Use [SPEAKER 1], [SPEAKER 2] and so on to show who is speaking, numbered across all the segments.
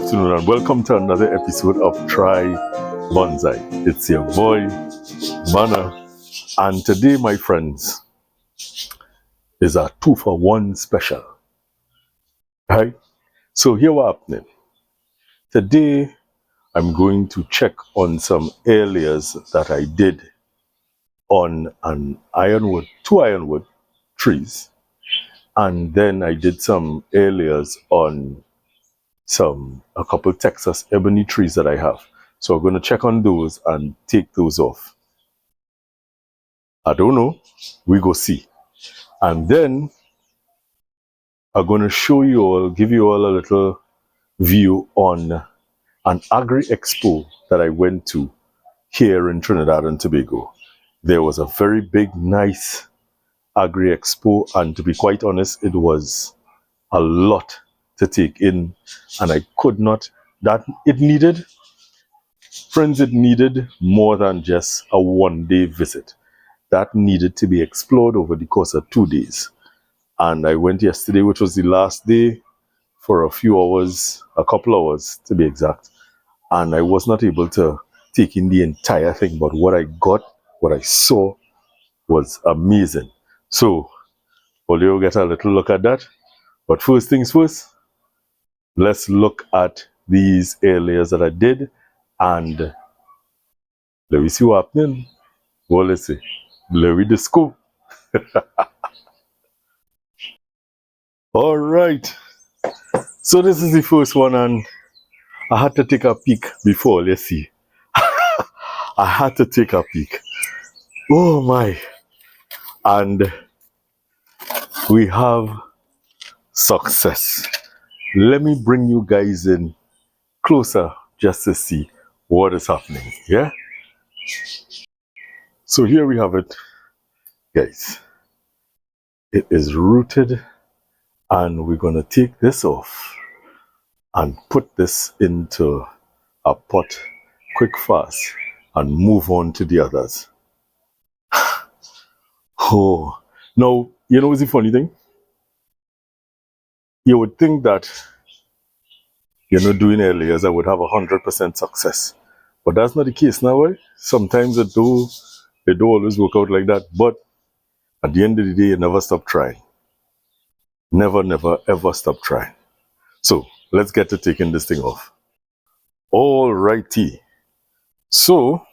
[SPEAKER 1] afternoon and welcome to another episode of Try Bonsai. It's your boy, Mana, and today, my friends, is a 2-for-1 special. Right? So here what happening. Today, I'm going to check on some areas that I did on an ironwood, 2 ironwood trees, and then I did some areas on a couple Texas Ebony trees that I have. So I'm going to check on those and take those off. I don't know. We go see. And then I'm going to show you all, give you all a little view on an Agri Expo that I went to here in Trinidad and Tobago. There was a very big, nice Agri Expo, and to be quite honest, it was a lot to take in, and I could not, it needed more than just a one-day visit. That needed to be explored over the course of 2 days. And I went yesterday, which was the last day, for a few hours, a couple hours to be exact. And I was not able to take in the entire thing, but what I got, what I saw was amazing. So, we'll get a little look at that. But first things first, let's look at these areas that I did, and let me see what happening. Well, let's see. Let me disco. All right. So this is the first one, and I had to take a peek before. Let's see. I had to take a peek. Oh my. And we have success. Let me bring you guys in closer just to see what is happening. Yeah? So here we have it, guys. It is rooted, and we're going to take this off and put this into a pot quick fast and move on to the others. Oh, now, you know what's the funny thing? You would think that, doing areas I would have 100% success. But that's not the case now, right? Sometimes it don't always work out like that. But at the end of the day, you never stop trying. Never, never, ever stop trying. So, let's get to taking this thing off. Alrighty. So,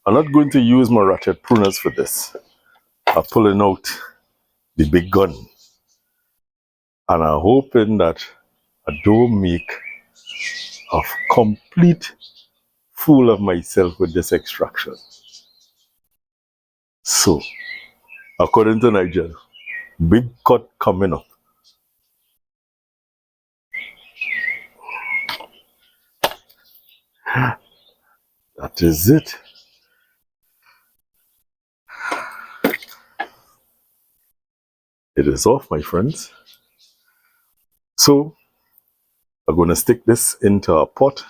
[SPEAKER 1] I'm not going to use my ratchet pruners for this. I'm pulling out the big gun. And I'm hoping that I don't make a complete fool of myself with this extraction. So, according to Nigel, big cut coming up. That is it. It is off, my friends. So, I'm going to stick this into a pot.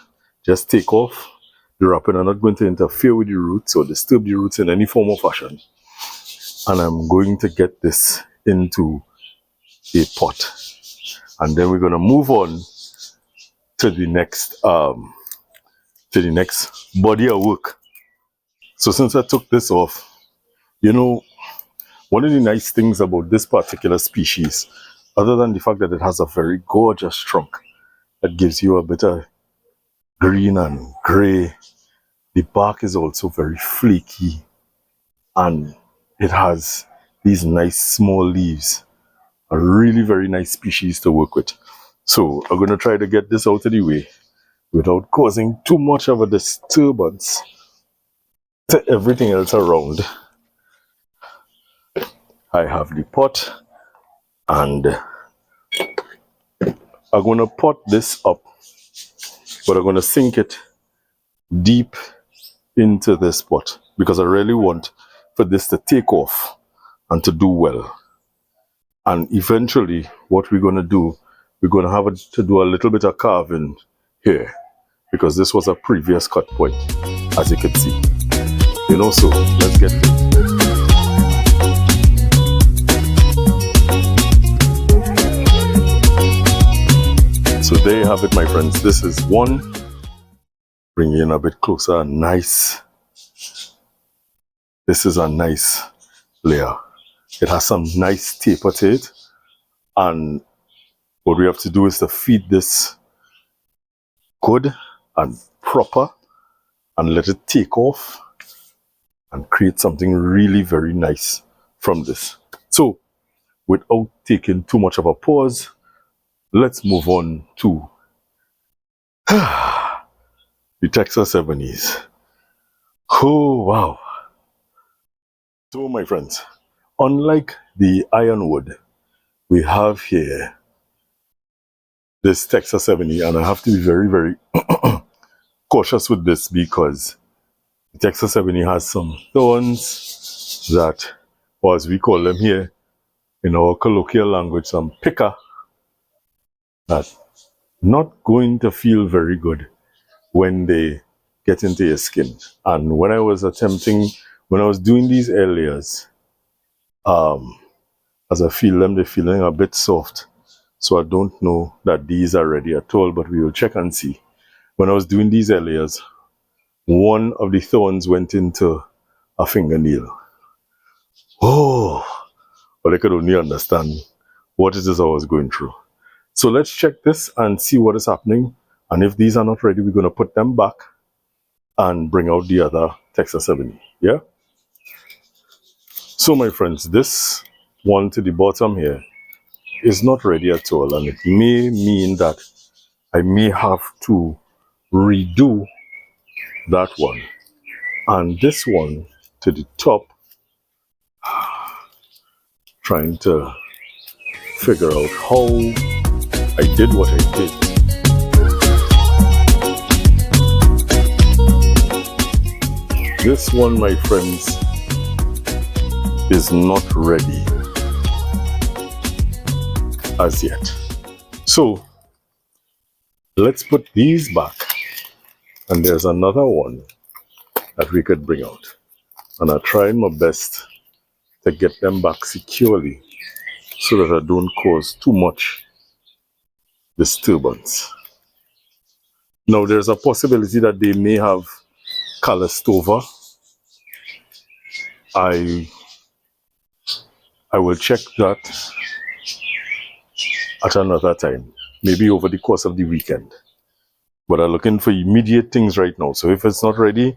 [SPEAKER 1] Just take off the wrapping. I'm not going to interfere with the roots or disturb the roots in any form or fashion. And I'm going to get this into a pot. And then we're going to move on to the next body of work. So since I took this off, one of the nice things about this particular species, other than the fact that it has a very gorgeous trunk that gives you a bit of green and gray, the bark is also very flaky, and it has these nice small leaves. A really very nice species to work with. So I'm going to try to get this out of the way without causing too much of a disturbance to everything else around. I have the pot, and I'm going to pot this up, but I'm going to sink it deep into this pot because I really want for this to take off and to do well. And eventually what we're going to do, we're going to have to do a little bit of carving here because this was a previous cut point, as you can see. So let's get it. So there you have it, my friends. This is one. Bring it in a bit closer. Nice. This is a nice layer. It has some nice taper to it. And what we have to do is to feed this good and proper and let it take off and create something really very nice from this. So without taking too much of a pause, let's move on to the Texas Ebonies. Oh, wow. So, my friends, unlike the Ironwood, we have here this Texas Ebony, and I have to be very, very cautious with this because the Texas Ebony has some thorns that, or as we call them here in our colloquial language, some picker, that not going to feel very good when they get into your skin. And when I was doing these air layers, as I feel them, they're feeling a bit soft. So I don't know that these are ready at all, but we will check and see. When I was doing these air layers, one of the thorns went into a fingernail. Oh, but I could only understand what it is I was going through. So let's check this and see what is happening. And if these are not ready, we're going to put them back and bring out the other Texas Ebony. Yeah? So my friends, this one to the bottom here is not ready at all. And it may mean that I may have to redo that one. And this one to the top, trying to figure out how I did what I did. This one, my friends, is not ready as yet. So let's put these back, and there's another one that we could bring out. And I'm trying my best to get them back securely so that I don't cause too much disturbance. Now there's a possibility that they may have calloused over. I will check that at another time, maybe over the course of the weekend. But I'm looking for immediate things right now. So if it's not ready,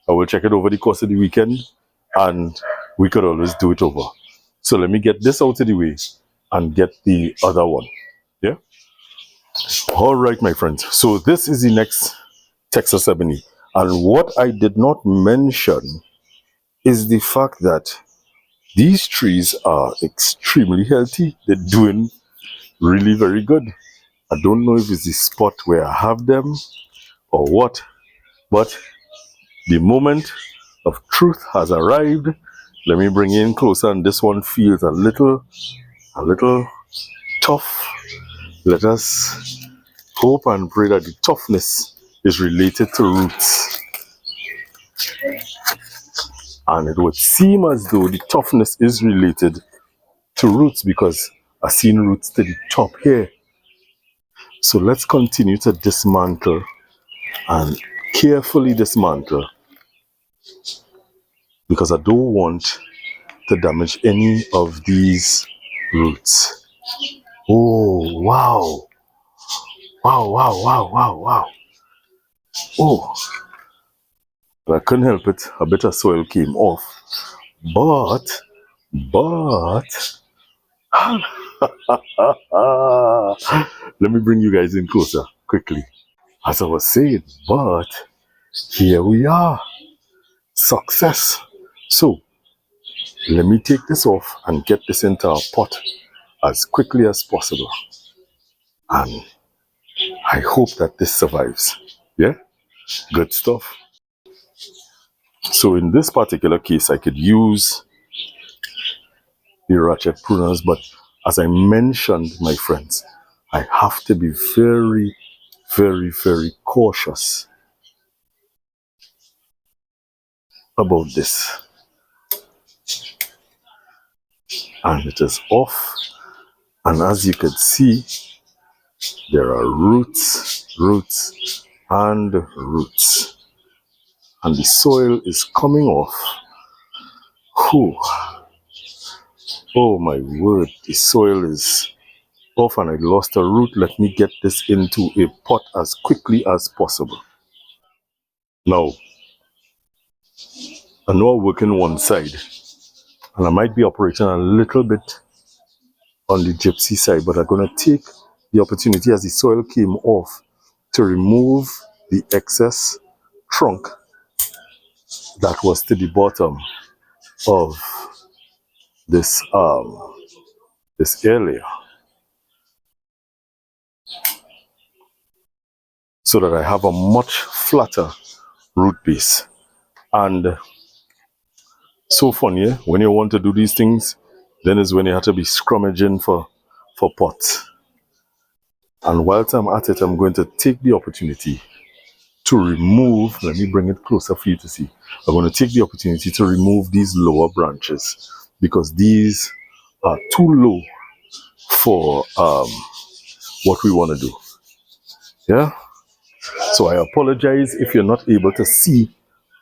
[SPEAKER 1] I will check it over the course of the weekend, and we could always do it over. So let me get this out of the way and get the other one. Yeah? All right, my friends. So this is the next Texas Ebony. And what I did not mention is the fact that these trees are extremely healthy. They're doing really very good. I don't know if it's the spot where I have them or what, but the moment of truth has arrived. Let me bring you in closer, and this one feels a little tough. Let us hope and pray that the toughness is related to roots. And it would seem as though the toughness is related to roots because I've seen roots to the top here. So let's continue to dismantle and carefully dismantle, because I don't want to damage any of these roots. Oh, wow. Wow, wow, wow, wow, wow. Oh, but I couldn't help it. A bit of soil came off. But, let me bring you guys in closer quickly. As I was saying, but here we are. Success. So, let me take this off and get this into our pot as quickly as possible. And I hope that this survives. Yeah? Good stuff. So in this particular case, I could use the ratchet pruners, but as I mentioned, my friends, I have to be very, very, very cautious about this. And it is off. And as you can see, There are roots, roots, and roots. And the soil is coming off. Whew. Oh my word, the soil is off and I lost a root. Let me get this into a pot as quickly as possible. Now, I know I'm working one side and I might be operating a little bit on the gypsy side, but I'm going to take the opportunity as the soil came off to remove the excess trunk that was to the bottom of this this area, so that I have a much flatter root base. And so funny, when you want to do these things, then is when you have to be scrummaging for pots. And whilst I'm at it, I'm going to take the opportunity to remove, let me bring it closer for you to see. I'm going to take the opportunity to remove these lower branches because these are too low for what we want to do. Yeah? So I apologize if you're not able to see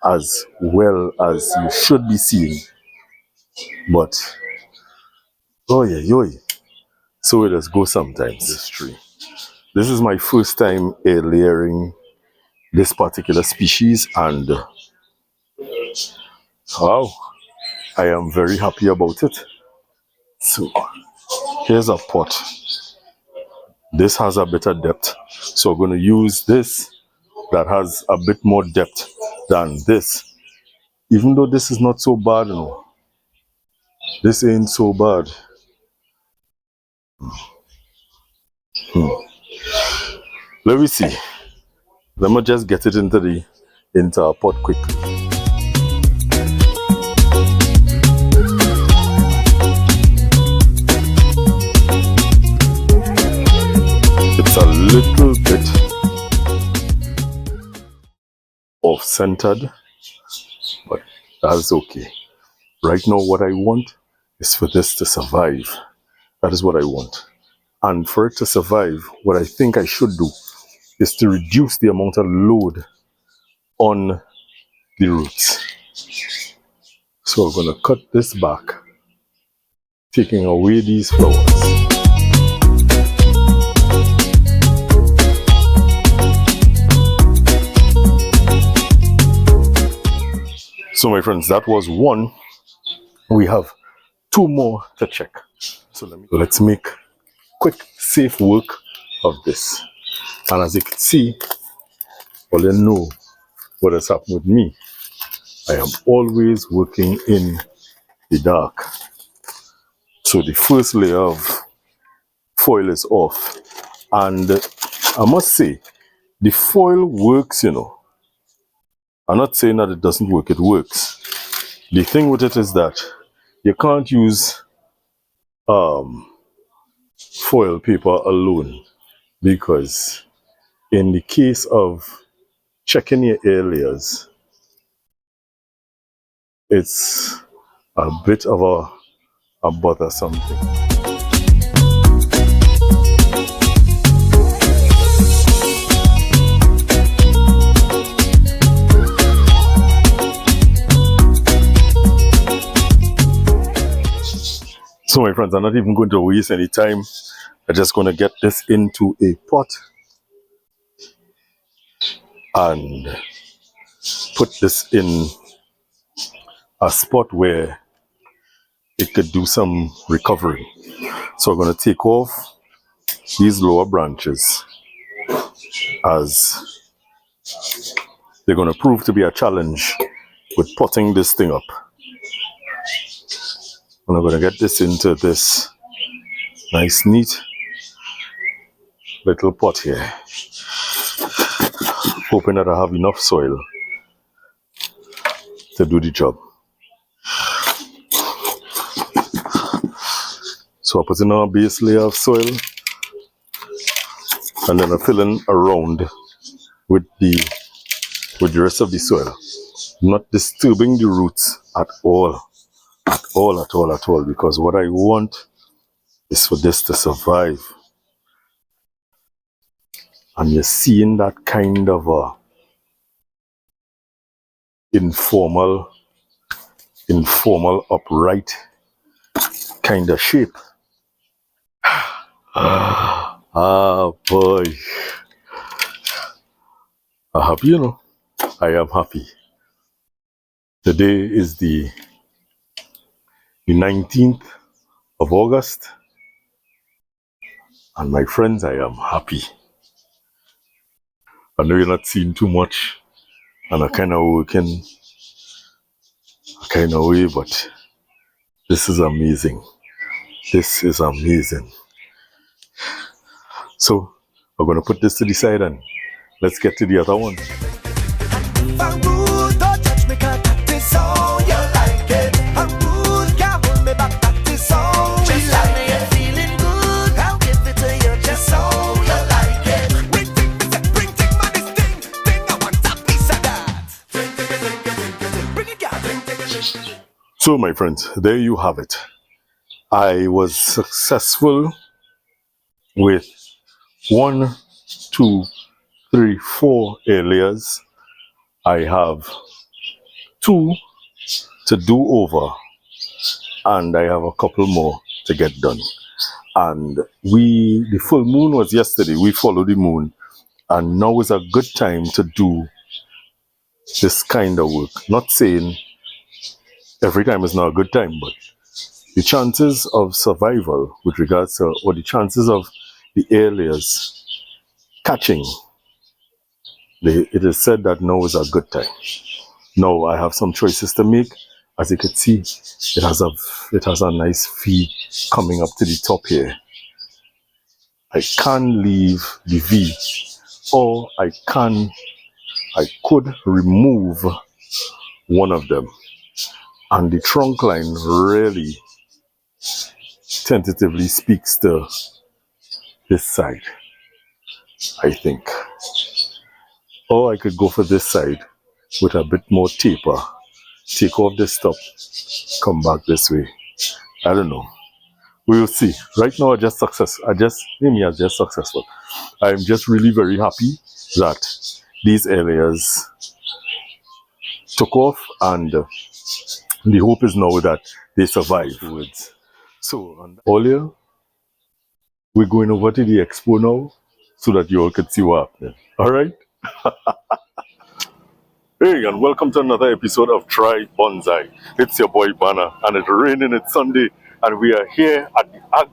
[SPEAKER 1] as well as you should be seeing. But, oh yeah, yo. So it does go sometimes, this tree. This is my first time layering this particular species, and wow, I am very happy about it. So here's a pot. This has a bit of depth, so I'm going to use this that has a bit more depth than this. Even though this is not so bad, no. This ain't so bad. Let me see. Let me just get it into a pot quickly. It's a little bit off-centered, but that's okay. Right now, what I want is for this to survive. That is what I want. And for it to survive, what I think I should do is to reduce the amount of load on the roots. So I'm going to cut this back, taking away these flowers. So my friends, that was one. We have two more to check. So let's make quick, safe work of this. And as you can see, well, you know what has happened with me. I am always working in the dark. So the first layer of foil is off. And I must say, the foil works, you know. I'm not saying that it doesn't work, it works. The thing with it is that you can't use foil paper alone, because in the case of checking your air layers, it's a bit of a bothersome thing. So my friends, I'm not even going to waste any time. I'm just going to get this into a pot and put this in a spot where it could do some recovery. So I'm going to take off these lower branches, as they're going to prove to be a challenge with potting this thing up. And I'm going to get this into this nice, neat little pot here, hoping that I have enough soil to do the job. So I put in our base layer of soil, and then I fill in around with the rest of the soil, not disturbing the roots at all, because what I want is for this to survive. and you're seeing that kind of a informal, upright kind of shape. Ah, boy. I'm happy, you know. I am happy. Today is the 19th of August. And my friends, I am happy. I know you're not seeing too much, and I kind of working a kind of way, but this is amazing. This is amazing. So we're going to put this to the side and let's get to the other one. So my friends, there you have it. I was successful with 1, 2, 3, 4 areas. I have 2 to do over, and I have a couple more to get done. And the full moon was yesterday. We followed the moon, and now is a good time to do this kind of work. Not saying every time is not a good time, but the chances of survival with regards to, or the chances of the areas catching, it is said that now is a good time. Now I have some choices to make. As you can see, it has a nice V coming up to the top here. I can leave the V, or I could remove one of them. And the trunk line really tentatively speaks to this side, I think. Or I could go for this side with a bit more taper, take off this top, come back this way. I don't know. We will see. Right now, I'm just successful. I'm just really very happy that these areas took off, and the hope is now that they survive. So, earlier, we're going over to the expo now so that you all can see what happened. All right? Hey, and welcome to another episode of Try Bonsai. It's your boy Banner, and it's raining, it's Sunday, and we are here at the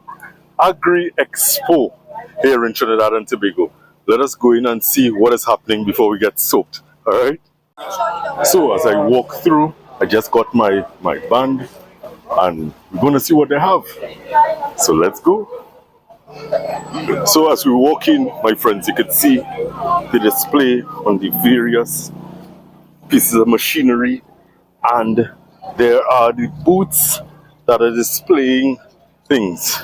[SPEAKER 1] Agri Expo here in Trinidad and Tobago. Let us go in and see what is happening before we get soaked. All right? So as I walk through, I just got my band, and we're going to see what they have. So let's go. So as we walk in, my friends, you can see the display on the various pieces of machinery, and there are the booths that are displaying things.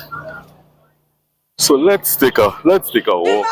[SPEAKER 1] So let's take a walk.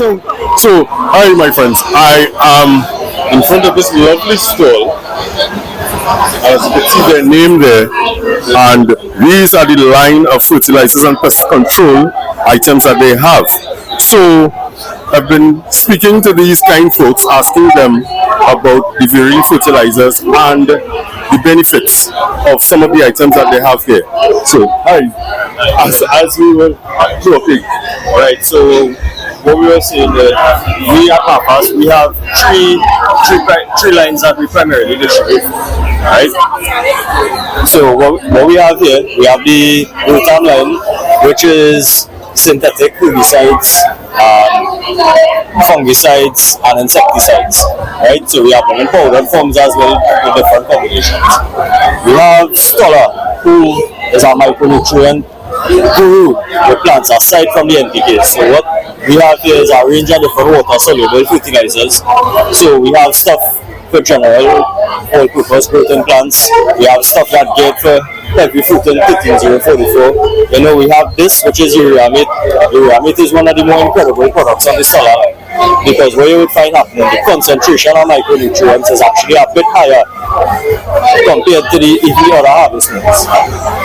[SPEAKER 1] So, hi my friends, I am in front of this lovely stall. As you can see their name there, and these are the line of fertilizers and pest control items that they have. So I've been speaking to these kind folks, asking them about the varying fertilizers and the benefits of some of the items that they have here. So hi, as we were talking, right? So what we were saying that we at Papas, we have three lines that we primarily distribute, right? So what we have here, we have the Rotam line, which is synthetic herbicides, fungicides, and insecticides, right? So we have them in powder forms as well with different combinations. We have Stoller, who is our micronutrient guru with plants aside from the NPKs. So what we have here is a range of different water-soluble fertilizers. So we have stuff for general all-purpose growing plants. We have stuff that get for heavy fruiting 13044. You know, we have this, which is urea mate. Urea mate is one of the more incredible products on the solar line, because what you would find happening, the concentration of micronutrients is actually a bit higher compared to the other harvestments.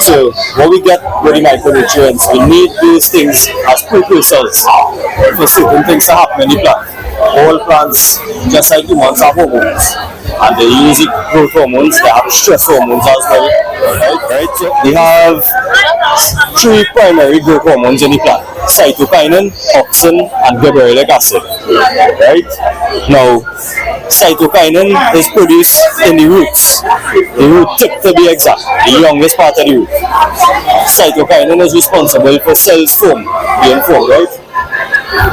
[SPEAKER 1] So what we get with the micronutrients, we need those things as precursors for certain things to happen in the plant. All plants, just like humans, have hormones, and they use the growth hormones, they have stress hormones as well. Right? So we have three primary growth hormones in the plant: cytokinin, auxin, and gibberellic acid. Right? Now, cytokinin is produced in the roots, the root tip to be exact, the youngest part of the root. Cytokinin is responsible for cells being formed, right?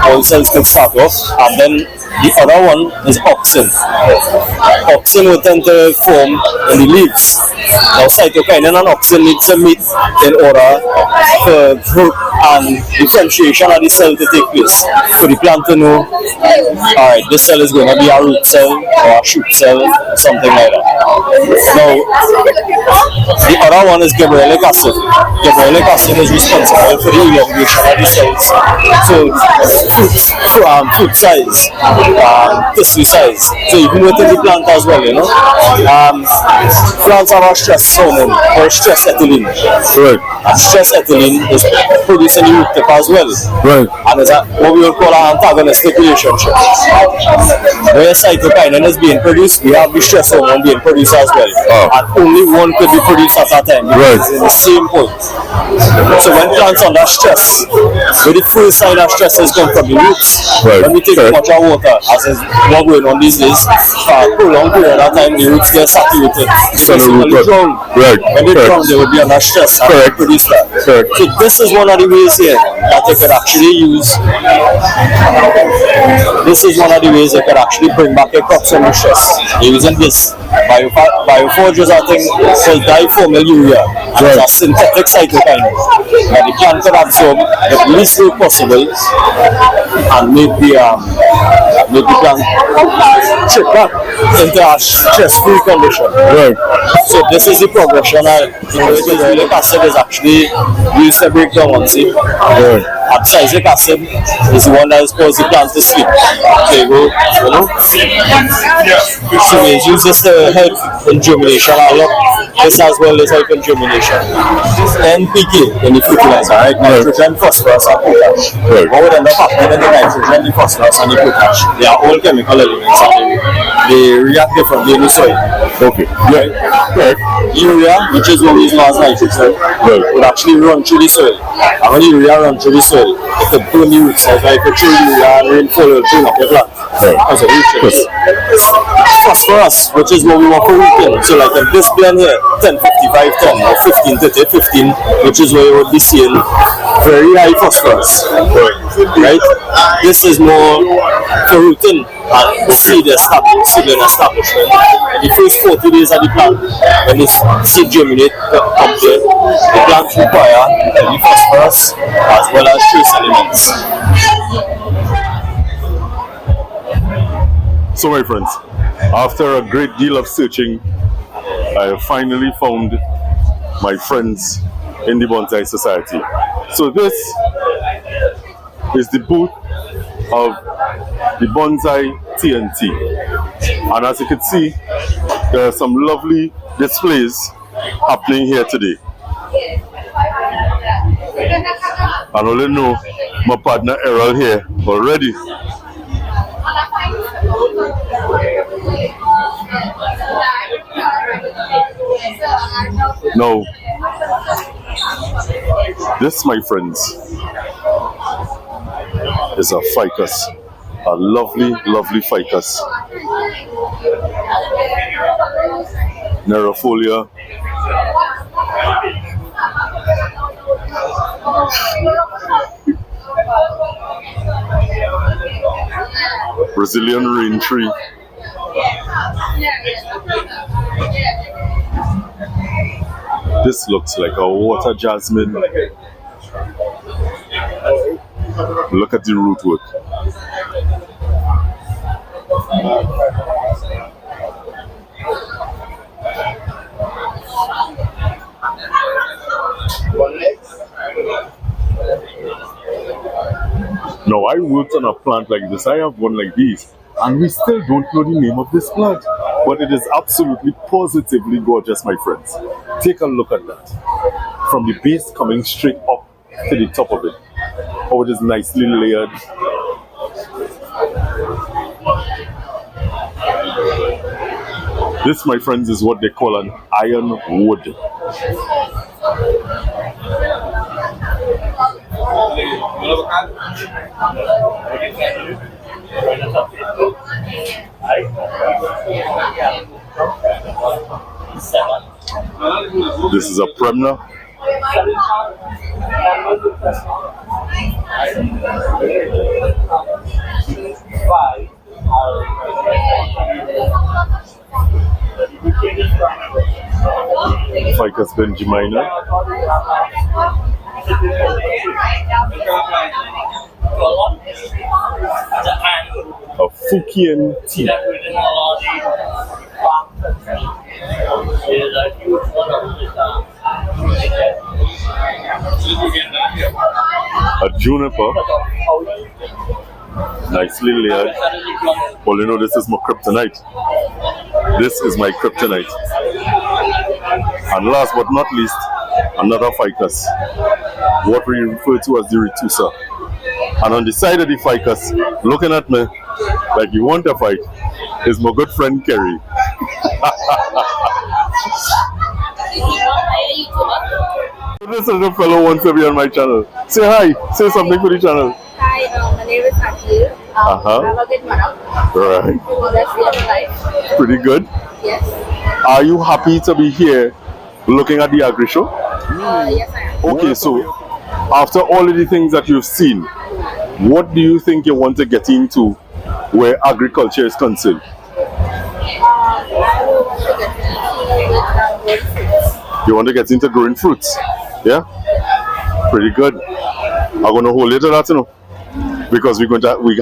[SPEAKER 1] All cells can start off, and then the other one is auxin. Auxin will tend to form in the leaves. Now cytokinin and auxin need to meet in order for growth and differentiation of the cell to take place, for the plant to know, alright, this cell is going to be a root cell or a shoot cell, something like that. Now the other one is gibberellic acid. Gibberellic acid is responsible for the elongation of the cells. So fruit size, tissue size. So even within the plant as well, you know. Plants have a stress hormone or stress ethylene. Right. And stress ethylene is produced in the root tip as well. Right. And it's what we would call an antagonistic relationship. Where cytokinin is being produced, we have the stress hormone being produced as well. And only one could be produced at that time. Right. It's in the same point. So when plants are under stress, so the first sign of stress is come from the roots. Right. When we take too much water, as is what going on these days, for a prolonged period of time, the roots get saturated. So they drown. Right. When they drown, they will be under stress and produce that. Correct. So this is one of the ways here that they could actually use. This is one of the ways they could actually bring back a crop from stress. Using this bioforge is a thing called diformyl urea, and it's a synthetic cytokinin that the plant could absorb the least rate possible and make the plant trip back into a stress-free condition. Right. So this is the progression that gibberellic acid is actually used to break down one seed. Right. Abscisic acid is the one that causes the plant to sleep. There you go, you know. So we use this to help in germination a lot. This as well is help in germination. NPK in the fertilizer, right? Nitrogen, phosphorus, and potash. Right. What would end up happening in the nitrogen, the phosphorus, and the potash? They are all chemical elements, and they react differently in the soil. Okay. Right. Right. Urea, which is what we use as nitrogen, would actually run through the soil. And when urea runs through the soil, it could burn the roots, like if you throw urea and rainfall will clean up your plant. Phosphorus, which is what we want for rooting. So like if this blend here, 1055 10 or 15 which is where you would be seeing very high phosphorus. Right? This is more for rooting and seed establishment. The first 40 days of the plant, when the seed germinate up there, the plant require the phosphorus as well as trace elements. So my friends, after a great deal of searching, I have finally found my friends in the Bonsai Society. So this is the booth of the Bonsai TNT. And as you can see, there are some lovely displays happening here today. I only know my partner Errol here already. No, this, my friends, is a ficus, a lovely, lovely ficus. Nerifolia. Brazilian rain tree. This looks like a water jasmine. Look at the root work. Now, I worked on a plant like this. I have one like these, and we still don't know the name of this plant, but it is absolutely positively gorgeous, my friends. Take a look at that. From the base coming straight up to the top of it. Oh, it is nicely layered. This, my friends, is what they call an ironwood. This is a Premna. Ficus benjamina. A Fukian tea. A juniper. Nicely layered. Well, you know, this is my kryptonite. This is my kryptonite. And last but not least, another ficus, what we refer to as the retusa. And on the side of the ficus, looking at me like you want to fight, is my good friend Kerry. This little fellow wants to be on my channel. Say hi. Say something for the channel.
[SPEAKER 2] Hi, my name is Agri. I'm a good mother.
[SPEAKER 1] Right. Pretty good.
[SPEAKER 2] Yes.
[SPEAKER 1] Are you happy to be here looking at the Agri Show?
[SPEAKER 2] Yes, I am.
[SPEAKER 1] Okay, so after all of the things that you've seen, what do you think you want to get into where agriculture is concerned?
[SPEAKER 2] I want to get into growing fruits.
[SPEAKER 1] You want to get into growing fruits? Yeah? Pretty good. I'm going to hold you to that, you know, because we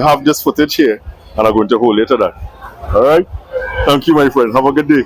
[SPEAKER 1] have this footage here, and I'm going to hold you to that. All right? Thank you, my friend. Have a good day.